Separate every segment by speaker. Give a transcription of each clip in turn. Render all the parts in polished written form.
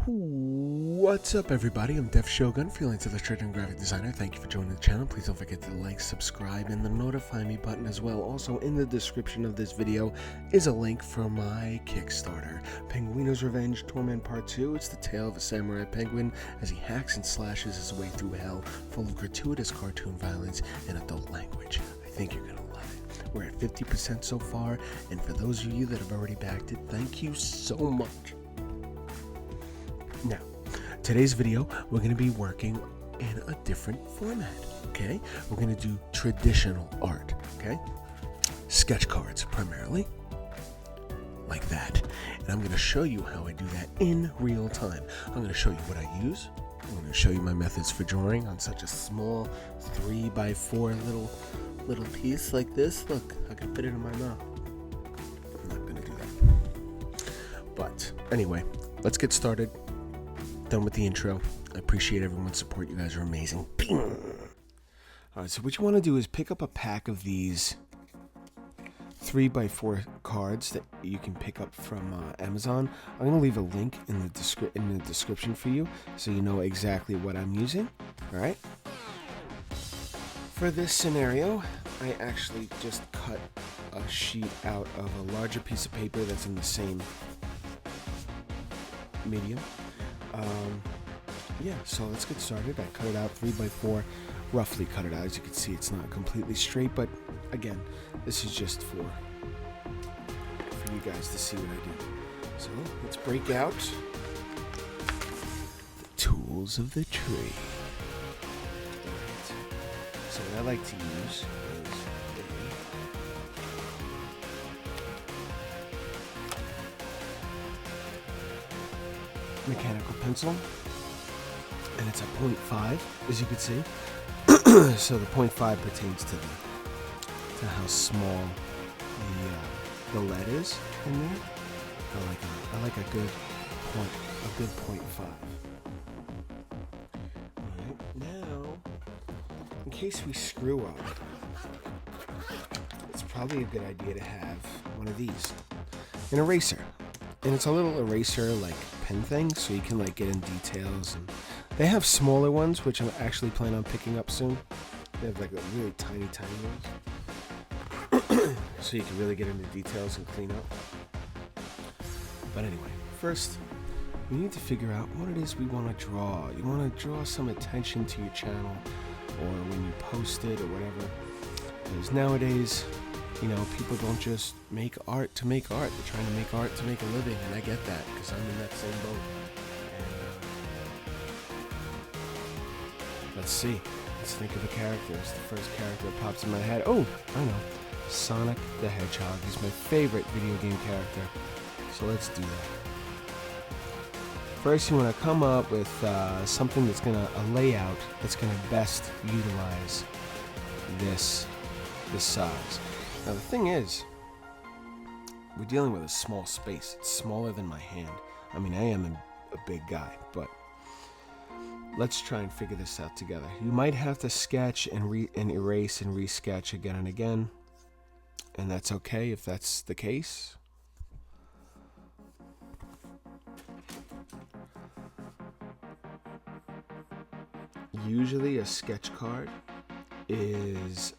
Speaker 1: What's up, everybody? I'm Def Shogun, freelance illustrator and graphic designer. Thank you for joining the channel. Please don't forget to like, subscribe, and the notify me button as well. Also, in the description of this video is a link for my Kickstarter, Penguino's Revenge Torment Part 2. It's the tale of a samurai penguin as he hacks and slashes his way through hell, full of gratuitous cartoon violence and adult language. I think you're gonna love it. We're at 50% so far, and for those of you that have already backed it, thank you so much. Now, today's video, we're going to be working in a different format, okay? We're going to do traditional art, okay? Sketch cards, primarily, like that. And I'm going to show you how I do that in real time. I'm going to show you what I use. I'm going to show you my methods for drawing on such a small 3x4 little piece like this. Look, I can fit it in my mouth. I'm not going to do that. But anyway, let's get started. Done with the intro. I appreciate everyone's support. You guys are amazing. Alright, so what you want to do is pick up a pack of these 3x4 cards that you can pick up from Amazon. I'm going to leave a link in the description for you so you know exactly what I'm using. Alright? For this scenario, I actually just cut a sheet out of a larger piece of paper that's in the same medium. Yeah, so let's get started. I cut it out 3x4, roughly cut it out. As you can see, it's not completely straight, but again, this is just for you guys to see what I do. So let's break out the tools of the trade. Right. So what I like to use is mechanical pencil, and it's a 0.5, as you can see. So the 0.5 pertains to how small the lead is in there. I like a good 0.5. Alright, now, in case we screw up, it's probably a good idea to have one of these, an eraser. And it's a little eraser like pen thing, so you can like get in details. And they have smaller ones, which I actually plan on picking up soon. They have like a really tiny ones, so you can really get into details and clean up. But anyway, first we need to figure out what it is we want to draw. You want to draw some attention to your channel, or when you post it or whatever. Because nowadays, you know, people don't just make art to make art. They're trying to make art to make a living, and I get that because I'm in that same boat. And let's see. Let's think of a character. It's the first character that pops in my head. Oh, I know. Sonic the Hedgehog. He's my favorite video game character. So let's do that. First, you want to come up with something that's a layout that's going to best utilize this size. Now the thing is, we're dealing with a small space. It's smaller than my hand. I mean, I am a big guy, but let's try and figure this out together. You might have to sketch and erase and re-sketch again and again, and that's okay if that's the case. Usually a sketch card is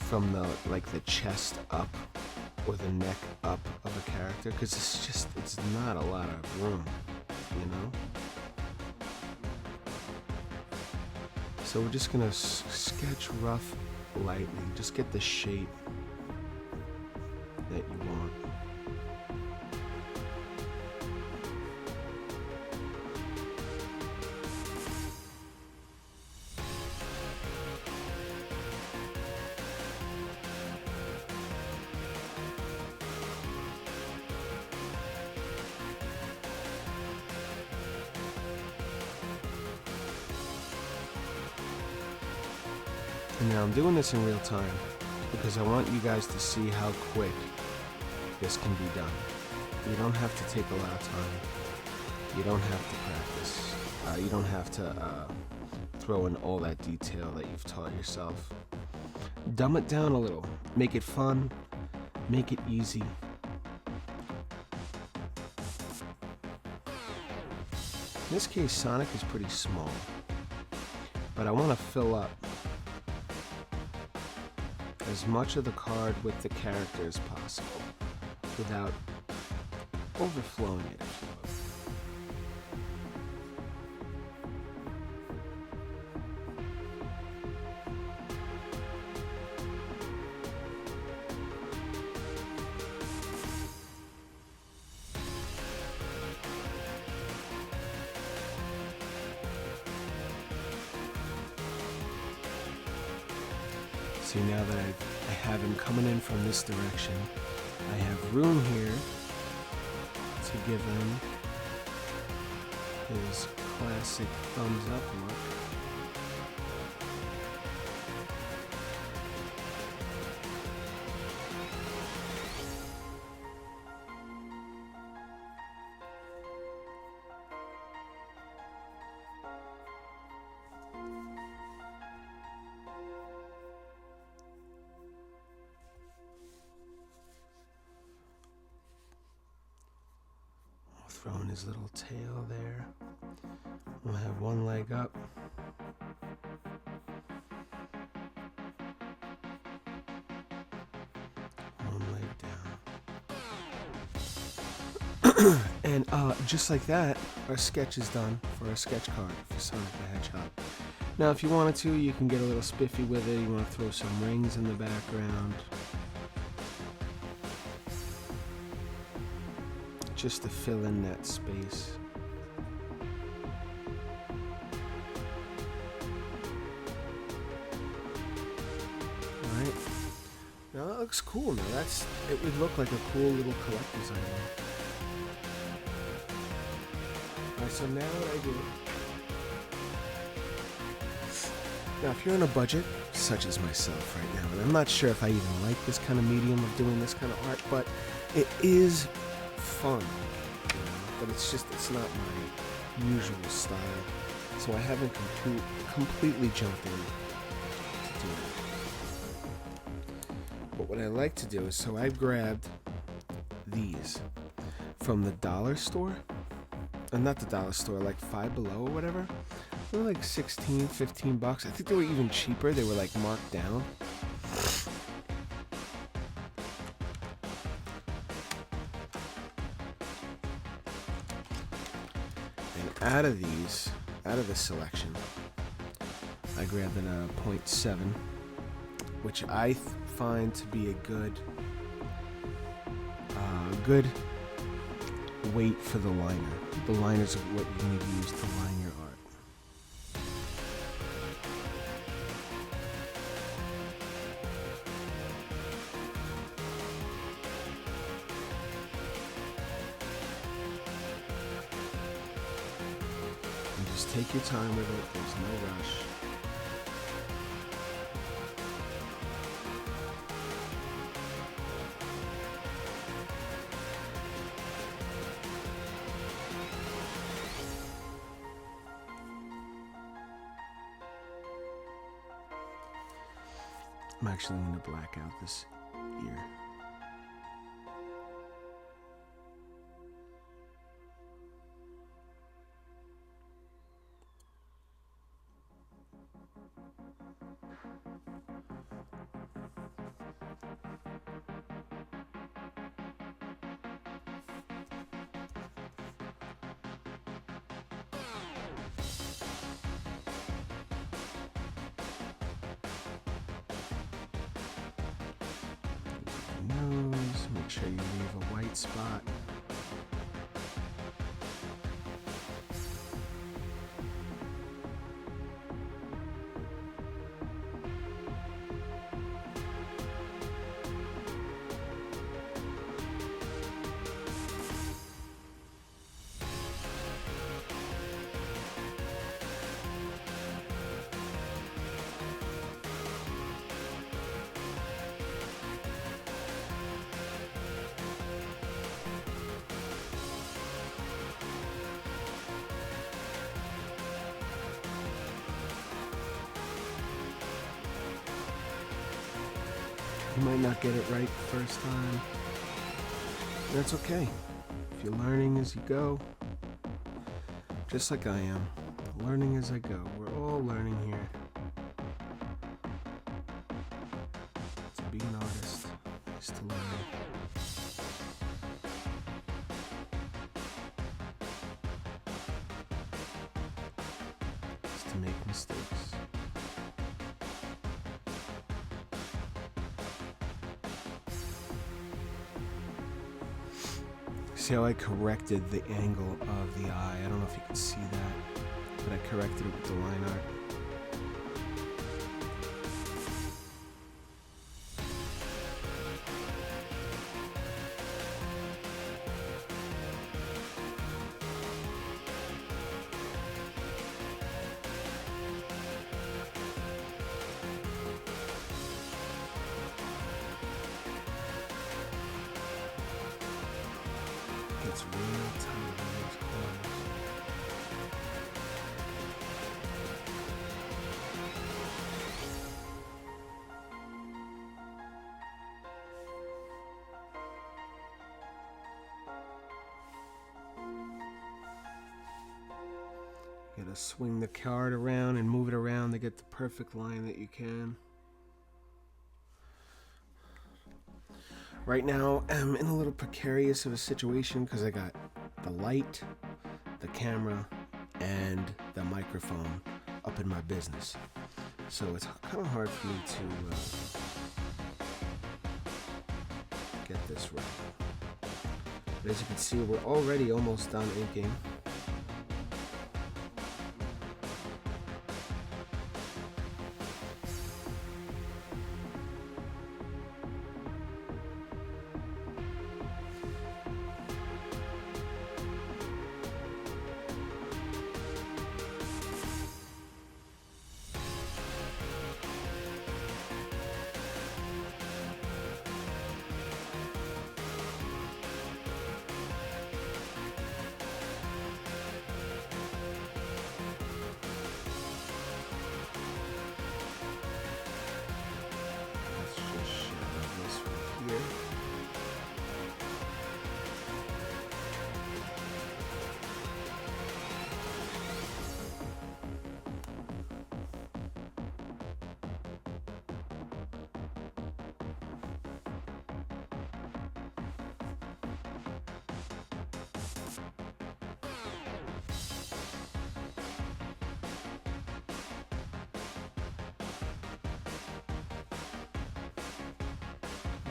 Speaker 1: from the chest up or the neck up of a character, because it's not a lot of room, you know. So we're just gonna sketch rough, lightly, just get the shape that you want. And now I'm doing this in real time because I want you guys to see how quick this can be done. You don't have to take a lot of time. You don't have to practice. You don't have to throw in all that detail that you've taught yourself. Dumb it down a little. Make it fun. Make it easy. In this case, Sonic is pretty small, but I want to fill up as much of the card with the character as possible without overflowing it, if you will. See, now that I have him coming in from this direction, I have room here to give him his classic thumbs up look. Throwing his little tail there. We'll have one leg up. One leg down. And just like that, our sketch is done for our sketch card for Sonic the Hedgehog. Now, if you wanted to, you can get a little spiffy with it. You want to throw some rings in the background, just to fill in that space. Alright. Now that looks cool. Now it would look like a cool little collector's item. Alright, so now what I do. Now if you're on a budget, such as myself right now, and I'm not sure if I even like this kind of medium of doing this kind of art, but it is fun, you know, but it's not my usual style, so I haven't completely jumped in to do it. But what I like to do is, so I grabbed these from the dollar store, not the dollar store, like Five Below or whatever. They were like 16, 15 bucks. I think they were even cheaper. They were like marked down. Out of this selection, I grabbed a 0.7, which I find to be a good weight for the liner. The liners are what you need to use to line your art. Just take your time with it, there's no rush. I'm actually going to black out this ear. Nose, make sure you leave a white spot. You might not get it right the first time. That's okay. If you're learning as you go, just like I am. Learning as I go. We're all learning here. To be an artist is to learn. Is to make mistakes. See how I corrected the angle of the eye? I don't know if you can see that, but I corrected it with the line art. It's real tiny in those corners. You gotta swing the card around and move it around to get the perfect line that you can. Right now, I'm in a little precarious of a situation because I got the light, the camera, and the microphone up in my business. So it's kind of hard for me to get this right. But as you can see, we're already almost done inking.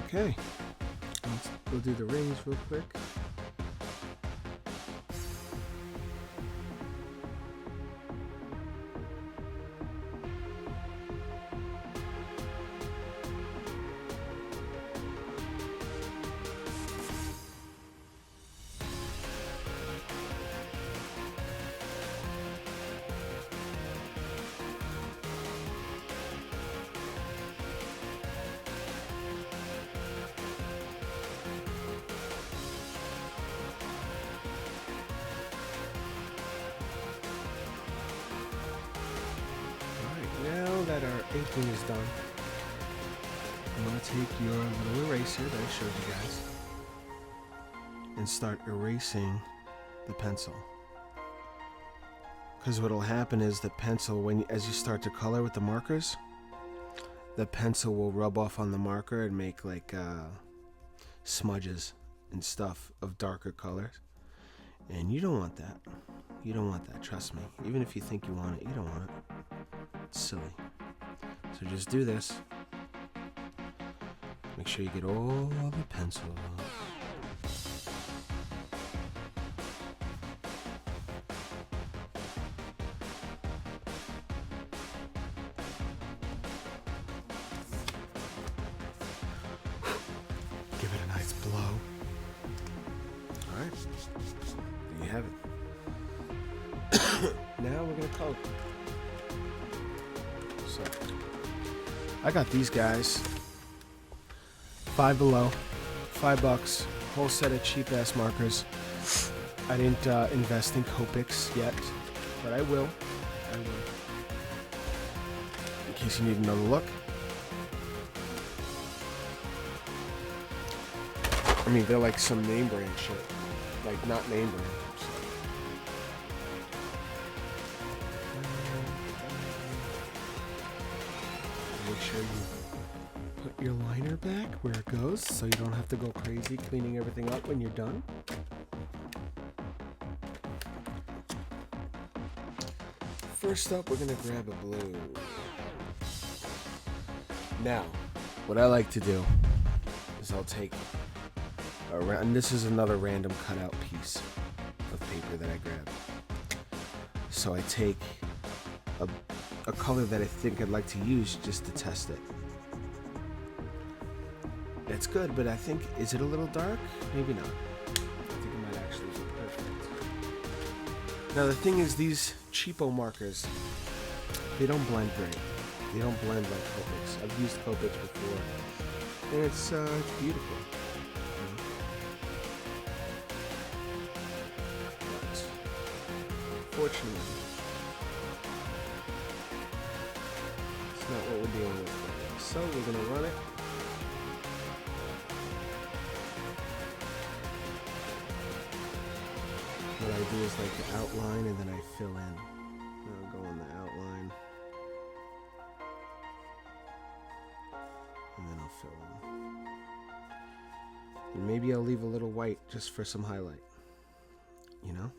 Speaker 1: Okay, let's go do the rings real quick. Now that our inking is done, I'm going to take your little eraser that I showed you guys and start erasing the pencil. Because what will happen is the pencil, as you start to color with the markers, the pencil will rub off on the marker and make like smudges and stuff of darker colors. And you don't want that. You don't want that, trust me. Even if you think you want it, you don't want it. It's silly. So just do this. Make sure you get all the pencil off. Give it a nice blow. Alright. There you have it. Now we're going to color. So, I got these guys. $5 Below, $5, whole set of cheap ass markers. I didn't invest in Copics yet, but I will. In case you need another look. I mean, they're like some name brand shit, like not name brand. So. make sure you put your liner back where it goes so you don't have to go crazy cleaning everything up when you're done. First up, we're going to grab a blue. Now, what I like to do is I'll take and this is another random cutout piece of paper that I grabbed. So I take a color that I think I'd like to use just to test it. It's good, but I think, is it a little dark? Maybe not. I think it might actually be perfect. Now the thing is, these cheapo markers, they don't blend great. They don't blend like Copics. I've used Copics before, and it's beautiful. But fortunately, it's not what we're dealing with. So we're gonna run it. What I do is like the outline, and then I fill in. I'll go on the outline, and then I'll fill in. And maybe I'll leave a little white just for some highlight, you know?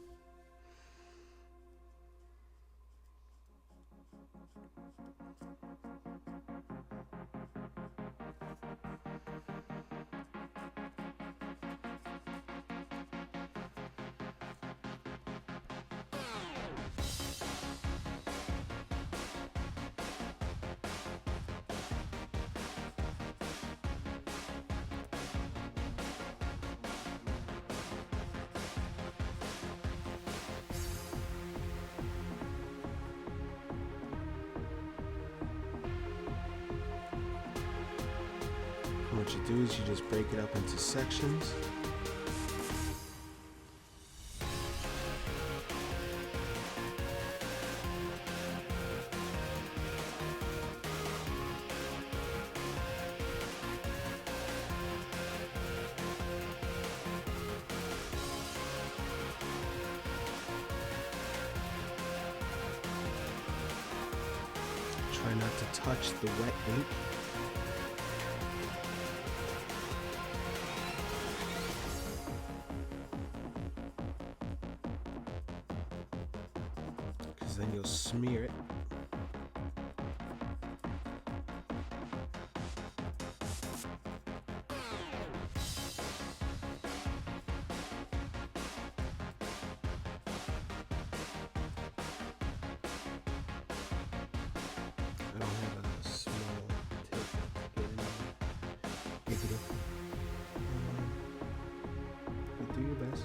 Speaker 1: What you do is you just break it up into sections. Try not to touch the wet ink. Then you'll smear it. I don't have a small tip to get in there. Pick it up. But do your best.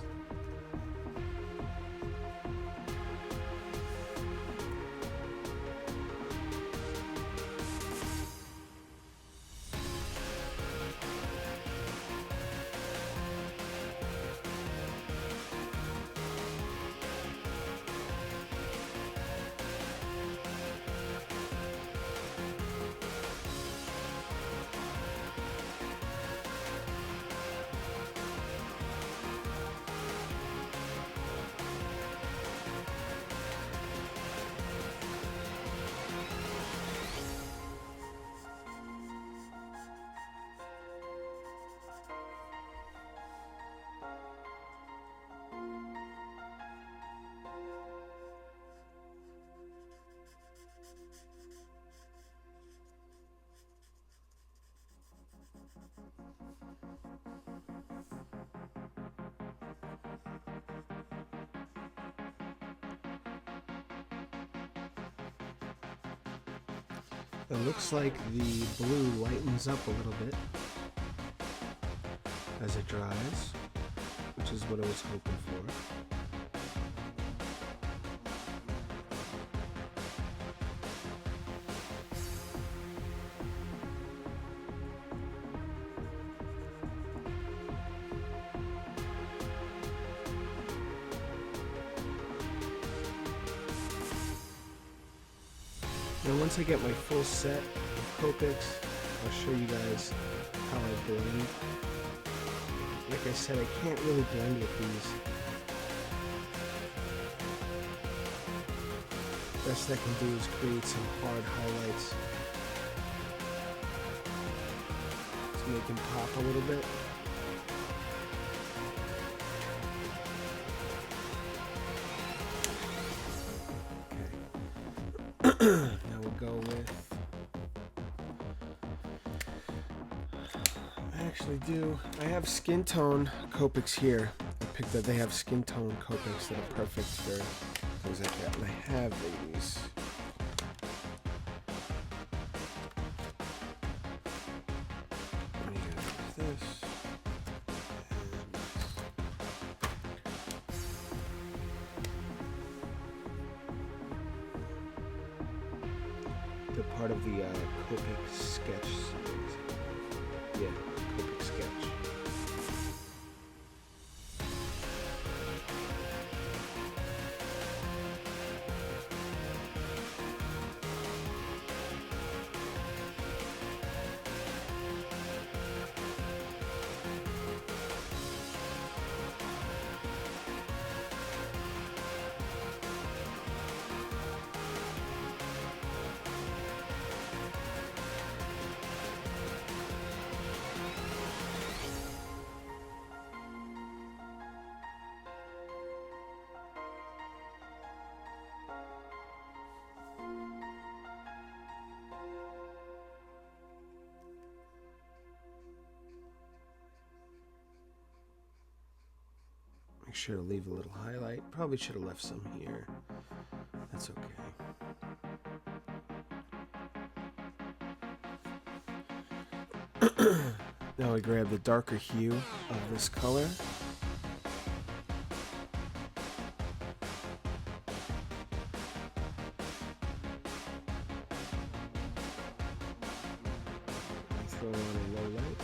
Speaker 1: It looks like the blue lightens up a little bit as it dries, which is what I was hoping for. Now once I get my full set of Copics, I'll show you guys how I blend. Like I said, I can't really blend with these. Best I can do is create some hard highlights. make him pop a little bit. Okay. Now we'll go with... I have skin tone Copics here. I picked up, they have skin tone Copics that are perfect for things like that. And I have these. Let me use this. They're part of the Copics sketch series. Yeah. Copic sketch. Make sure to leave a little highlight. Probably should have left some here. That's okay. Now I grab the darker hue of this color. And throw on a low light.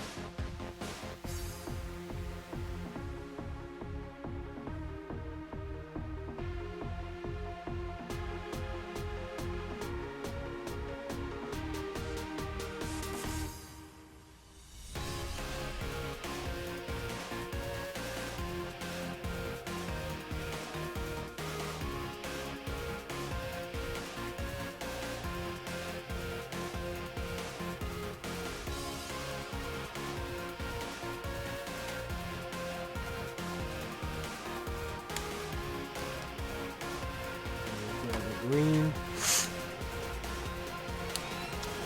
Speaker 1: Green.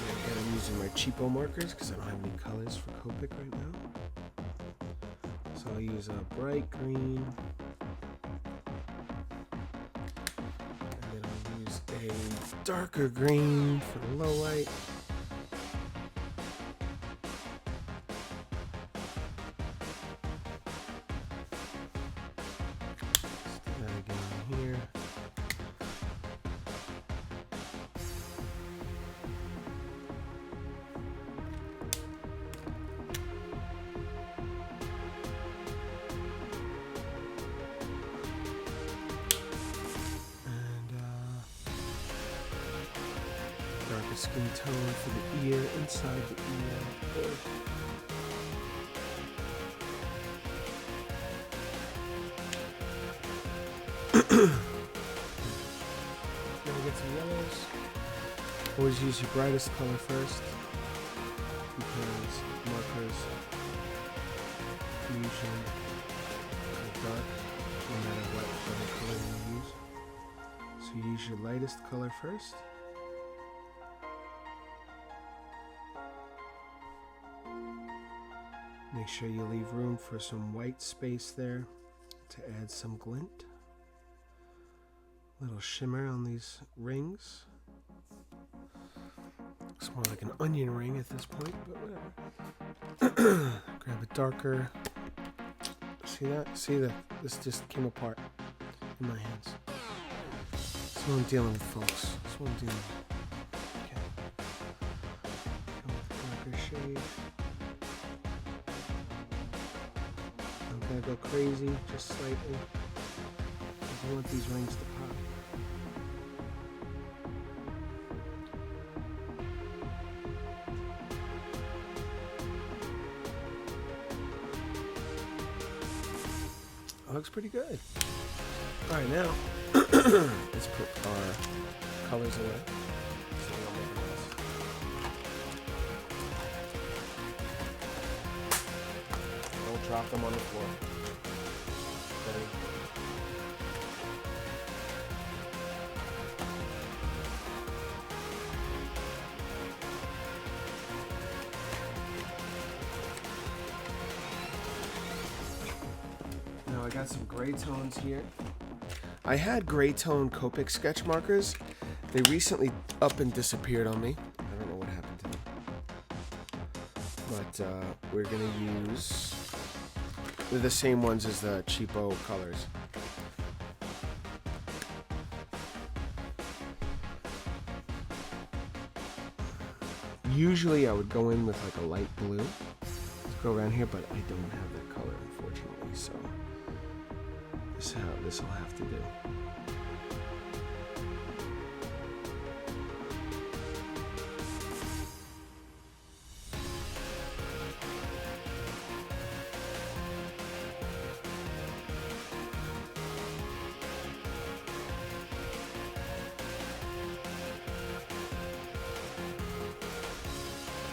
Speaker 1: Again, I'm using my cheapo markers because I don't have any colors for Copic right now. So I'll use a bright green. And then I'll use a darker green for the low light. Let's do that again here. Darker skin tone for the ear, inside the ear. Now we get some yellows. Always use your brightest color first, because markers usually are dark no matter what other color you use. So you use your lightest color first. Make sure you leave room for some white space there to add some glint. Little shimmer on these rings. It's more like an onion ring at this point, but whatever. Grab a darker. See that? See that? This just came apart in my hands. That's what I'm dealing with, folks. That's what I'm dealing with. Okay. Go with the darker shade. I'm gonna go crazy, just slightly. I want these rings to pop. Looks pretty good. All right, now let's put our colors away. drop them on the floor. Ready? Now I got some gray tones here. I had gray tone Copics sketch markers. They recently up and disappeared on me. I don't know what happened to them. But we're gonna use, they're the same ones as the cheapo colors. Usually I would go in with like a light blue. Let's go around here, but I don't have that color, unfortunately, so this is how this will have to do.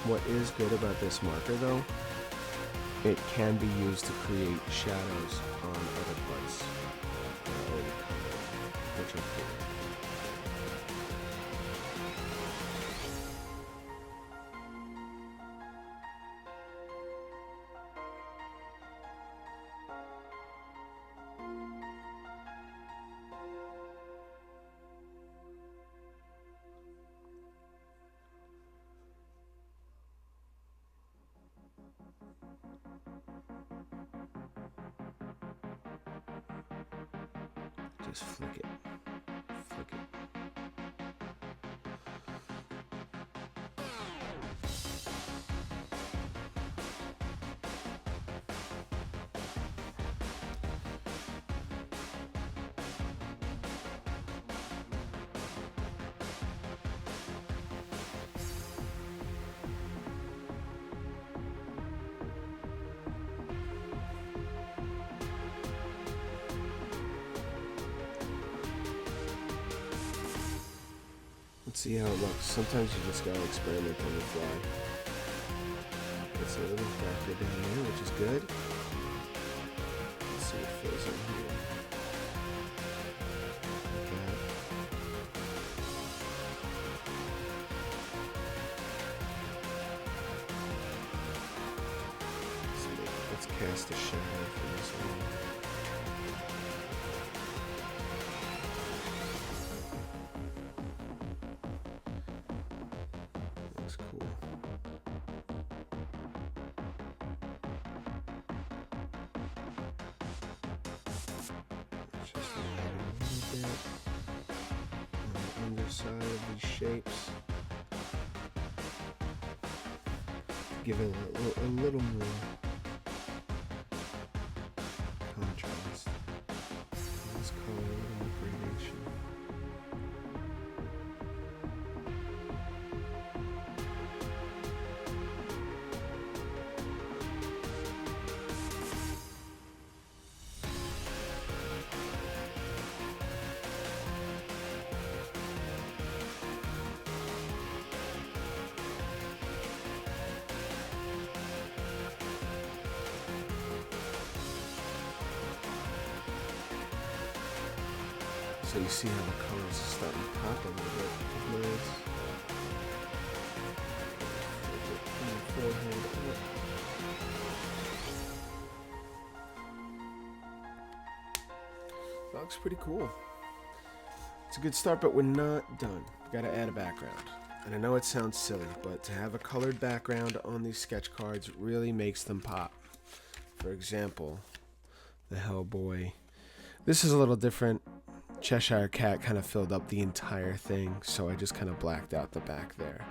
Speaker 1: What is good about this marker though, it can be used to create shadows on other parts that are already colored, which are cool. Just flick it. Flick it. Let's see how it looks. Sometimes you just gotta experiment on the fly. It's a little darker down here, which is good. Let's see what fills in here. Like that. Let's cast a shadow for this one. Cool. Just add a little bit on the underside of these shapes. Give it a little more contrast. Let's color a little more gradation. So you see how the colors are starting to pop a little bit. Nice. That looks pretty cool. It's a good start, but we're not done. We gotta add a background. And I know it sounds silly, but to have a colored background on these sketch cards really makes them pop. For example, the Hellboy. This is a little different. Cheshire Cat kind of filled up the entire thing, so I just kind of blacked out the back there.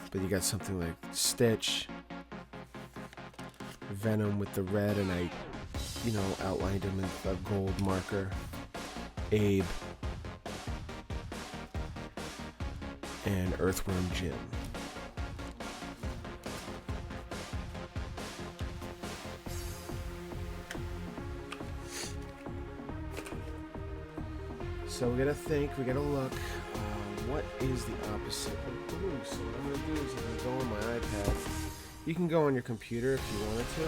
Speaker 1: But you got something like Stitch, Venom with the red, and I, outlined him with a gold marker, Abe, and Earthworm Jim. So we gotta think, we gotta look, what is the opposite of blue? So what I'm gonna do is I'm gonna go on my iPad. You can go on your computer if you wanted to.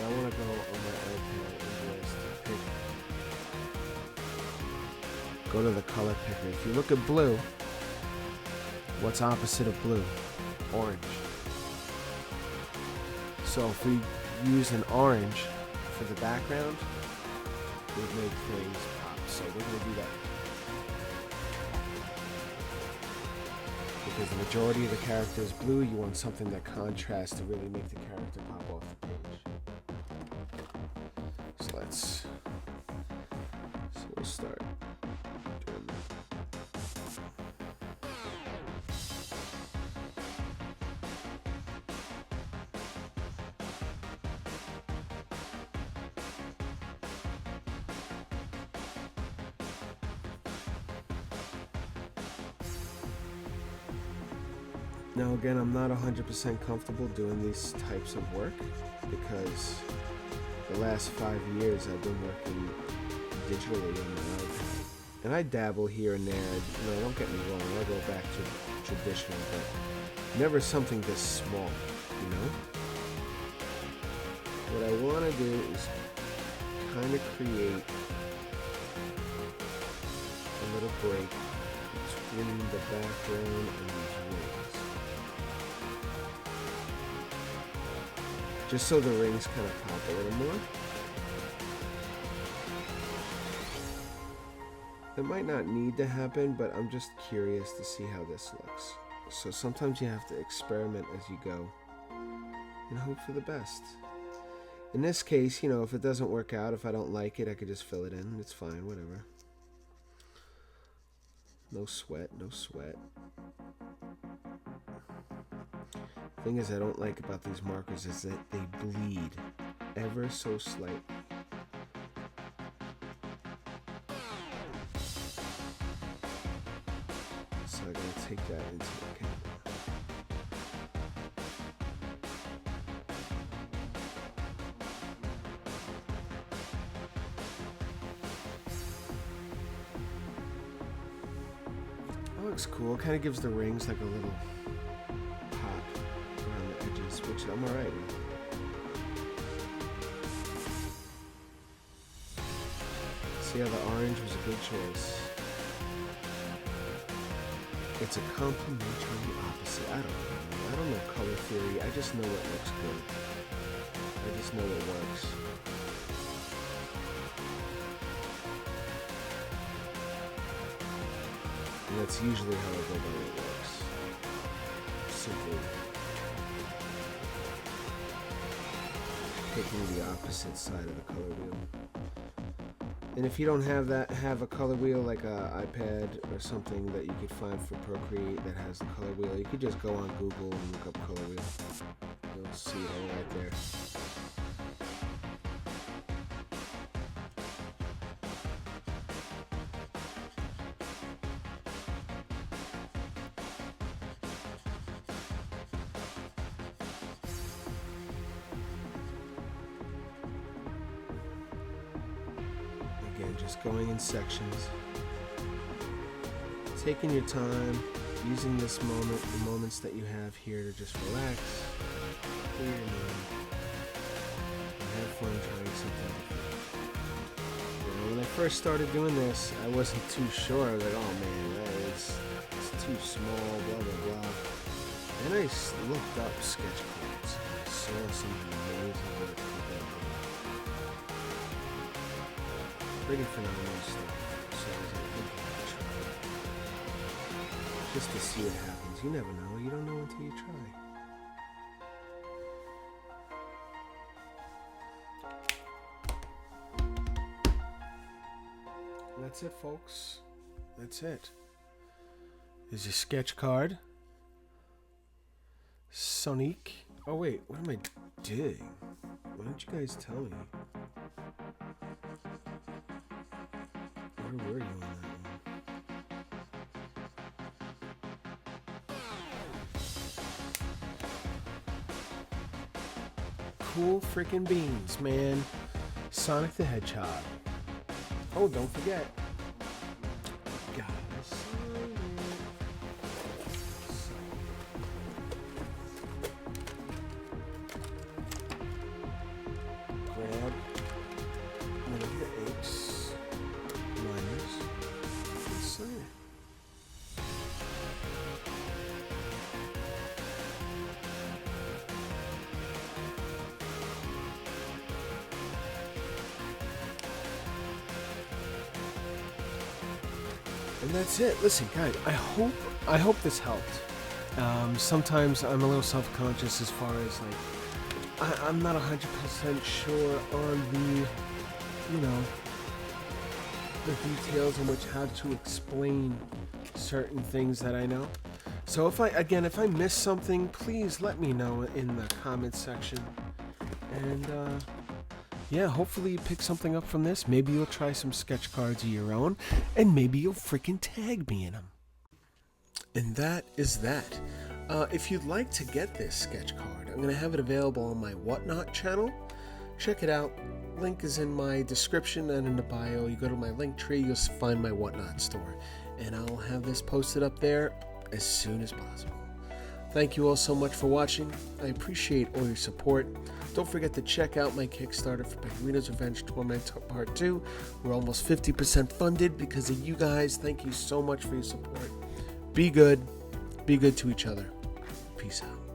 Speaker 1: I want to go on my iPad and just pick. Go to the color picker. If you look at blue, what's opposite of blue? Orange. So if we use an orange for the background, it would make things pop. So we're going to do that. Because the majority of the character is blue, you want something that contrasts to really make the character pop off the page. So we'll start doing that. Now again, I'm not 100% comfortable doing these types of work because the last 5 years I've been working digitally on my iPad. And I dabble here and there, you know, don't get me wrong, I go back to traditional, but never something this small, you know? What I want to do is kind of create a little break between the background and these rings. Just so the rings kind of pop a little more. It might not need to happen, but I'm just curious to see how this looks. So sometimes you have to experiment as you go and hope for the best. In this case, you know, if it doesn't work out, if I don't like it, I could just fill it in. It's fine, whatever. No sweat, no sweat. Thing is I don't like about these markers is that they bleed ever so slightly. So I gotta take that into account. That looks cool. Kind of gives the rings like a little which I'm alright with. See how the orange was a good choice. It's a complementary opposite. I don't know color theory. I just know it looks good. I just know it works. And that's usually how I go about it works. Simply picking the opposite side of the color wheel. And if you don't have a color wheel like a iPad or something that you could find for Procreate that has the color wheel, you could just go on Google and look up color wheel. You'll see it all right there. Again, just going in sections, taking your time, using this moment, the moments that you have here to just relax, clear your mind, and have fun trying something different. You know, when I first started doing this, I wasn't too sure. I was like, oh man, it's too small, blah, blah, blah. Then I looked up sketch cards and I saw some amazing work people are doing. Pretty phenomenal stuff. So I was like, okay, try it. Just to see what happens. You never know. You don't know until you try. That's it, folks. That's it. There's your sketch card. Sonic. Oh wait, what am I doing? Why don't you guys tell me? Where were you on that one? Cool freaking beans, man. Sonic the Hedgehog. Oh, don't forget. And that's it. Listen, guys, I hope this helped. Sometimes I'm a little self-conscious as far as like I'm not 100% sure on the details in which how to explain certain things that I know. So if I miss something, please let me know in the comments section. And yeah, hopefully you pick something up from this. Maybe you'll try some sketch cards of your own, and maybe you'll freaking tag me in them. And that is that. If you'd like to get this sketch card, I'm going to have it available on my Whatnot channel. Check it out. Link is in my description and in the bio. You go to my link tree, you'll find my Whatnot store. And I'll have this posted up there as soon as possible. Thank you all so much for watching. I appreciate all your support. Don't forget to check out my Kickstarter for Pecorino's Revenge Torment Part 2. We're almost 50% funded because of you guys. Thank you so much for your support. Be good. Be good to each other. Peace out.